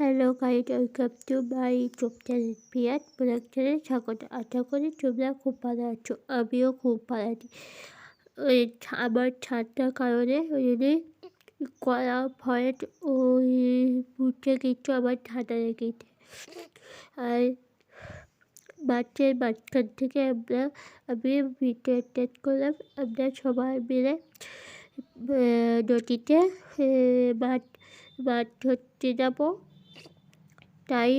Hello guys, welcome to my YouTube channel পিয়ার প্রোডাকশনে স্বাগত। আশা করি তোমরা খুব ভালো আছো, আমিও খুব ভালো আছি। ওই আমার ঠান্ডার কারণে ওই জন্যই করা ভয়েস ওই বুঝতে কিছু আমার ঠান্ডা লেগেছে। আর মাঠের মাঝখান থেকে আমি ভিডিও অ্যাটাচ করলাম। আমরা সবাই মিলে নদীতে মাছ ধরতে যাবো, তাই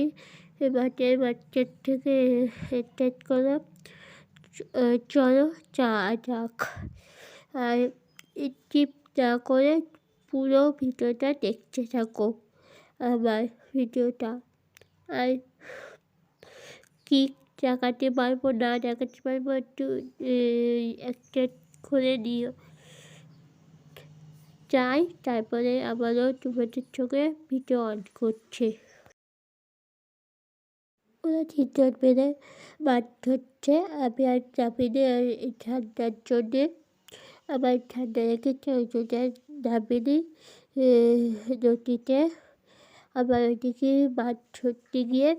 মাঠের মাঝখান থেকে অ্যাটাচ করলাম। চলো যাক। আর স্কিপ না করে পুরো ভিডিওটা দেখতে থাকো আমার ভিডিওটা। আর কি দেখাতে পারবো না দেখাতে পারবো একটু অ্যাক্সেস করে দিও চাই। তারপরে আবারও তোমাদের চোখে ভিডিও অন করছে। ওরা 3জন মিলে মাছ ধরছে। আমি আর চাপিনি, আর এই ঠান্ডার জন্যে আমার ঠান্ডা লেগেছে, ওই জন্য নামিনি নদীতে। আবার ওইদিকে মাছ ধরতে গিয়ে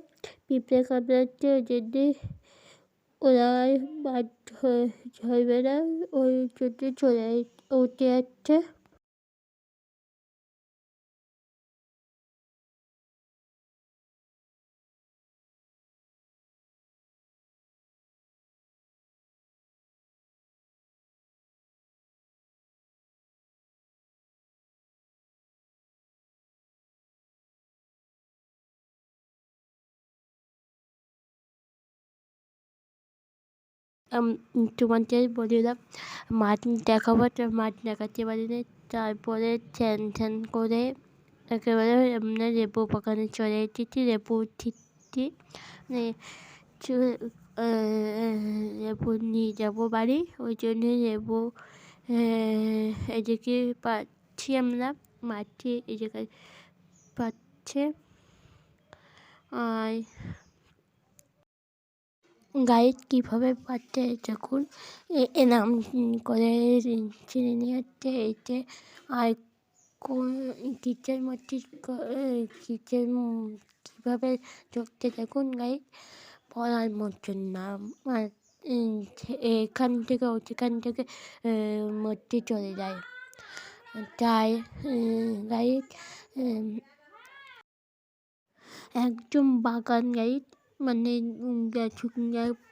পিঁপড়ে কামড়াচ্ছে, ওই জন্যে ওরা মাছ ধরবে না, ওই জন্যে উঠে যাচ্ছে। তোমাদের বলিলাম মাছ দেখাবো, তো মাছ দেখাতে পারিনি। তারপরে চ্যান করে একেবারে আমরা লেবু বাগানে চলে এসেছি। লেবু ঠিকটি লেবু নিয়ে যাবো বাড়ি, ওই জন্যে লেবু এদিকে পাচ্ছি আমরা, মাটি এদিকে পাচ্ছে। আর গাইড কীভাবে পাচ্ছে দেখুন, এনাম করে চিনে নিয়ে যাচ্ছে এইতে। আর কোন কিচের মধ্যে কিচেন কীভাবে চড়তে দেখুন গাইড, বলার মতন না। আর এখান থেকে ওখান থেকে মধ্যে চলে যায়। তাই গাইড একদম বাগান গাইড, মানে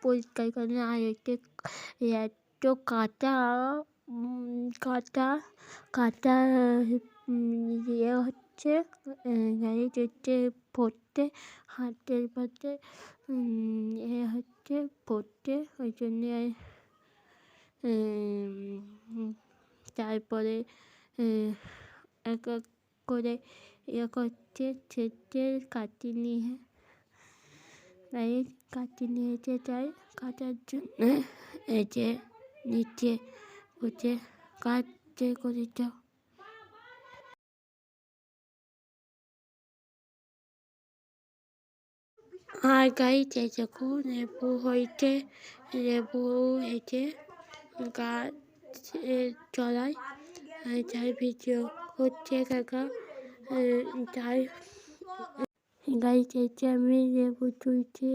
পরিষ্কার করে। আর এত কাটা কাটা ইয়ে হচ্ছে, গাইড হচ্ছে পড়তে, হাতের পাতে হচ্ছে পড়তে, ওই জন্যে। তারপরে এক এক করে ইয়ে করছে, ছেড়ে কাটি নিয়েছে তাই কাটার জন্য এই যে নিচে বসে কাটতে করেছ। আর গাইতে দেখুন লেবু হয়েছে গাছ চলায়, তাই ভিডিও করছে কাকা। তাই গাইতে আমি লেবু তুলছে,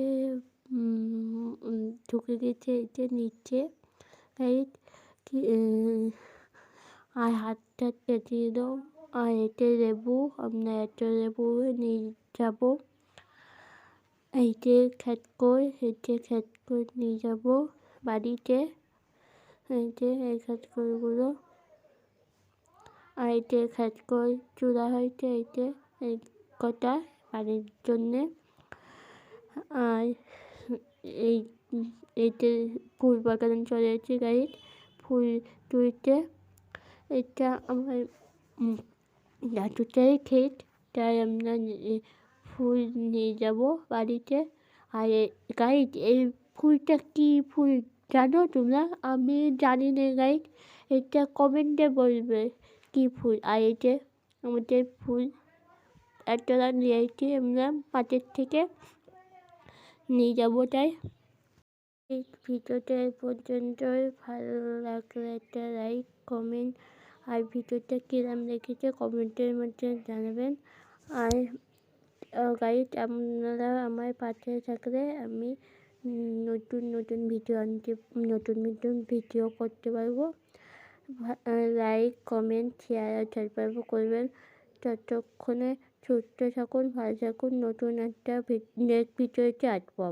ঢুকে গেছে এতে নিচে গাইড। আর হাতটা পেঁচিয়ে দাও। আর এতে লেবু, আমরা এত লেবু নিয়ে যাবো। এইতে খেত করে নিয়ে যাবো বাড়িতে। এইতে এই খেত করেগুলো, আর এইতে খেত করে চূড়া হয়েছে এইতে এই কটা বাড়ির জন্যে। আর এইতে ফুল বাগান চলে যাচ্ছে গাইড, ফুল তুলতে। এটা আমার দাদুটাই ক্ষেত, তাই আমরা ফুল নিয়ে যাব বাড়িতে। আর গাইড এই ফুলটা কী ফুল জানো তোমরা? আমি জানি না গাইড, এটা কমেন্টে বলবে কী ফুল। আর এটা আমাদের ফুল এতটা নিয়েছি আমরা পাটের থেকে নিয়ে যাবো। তাই এই ভিডিওটা পর্যন্ত ভালো লাগলে একটা লাইক কমেন্ট, আর ভিডিওটা কিরম লেগেছে কমেন্টের মধ্যে জানাবেন। আর গাইড আপনারা আমার পাশে থাকলে আমি নতুন নতুন ভিডিও করতে পারবো। লাইক কমেন্ট শেয়ার আর সাবস্ক্রাইব করবেন। ততক্ষণে সুস্থ থাকুন, ভালো থাকুন। নতুন একটা নেক্সট ভিডিওতে আসবো।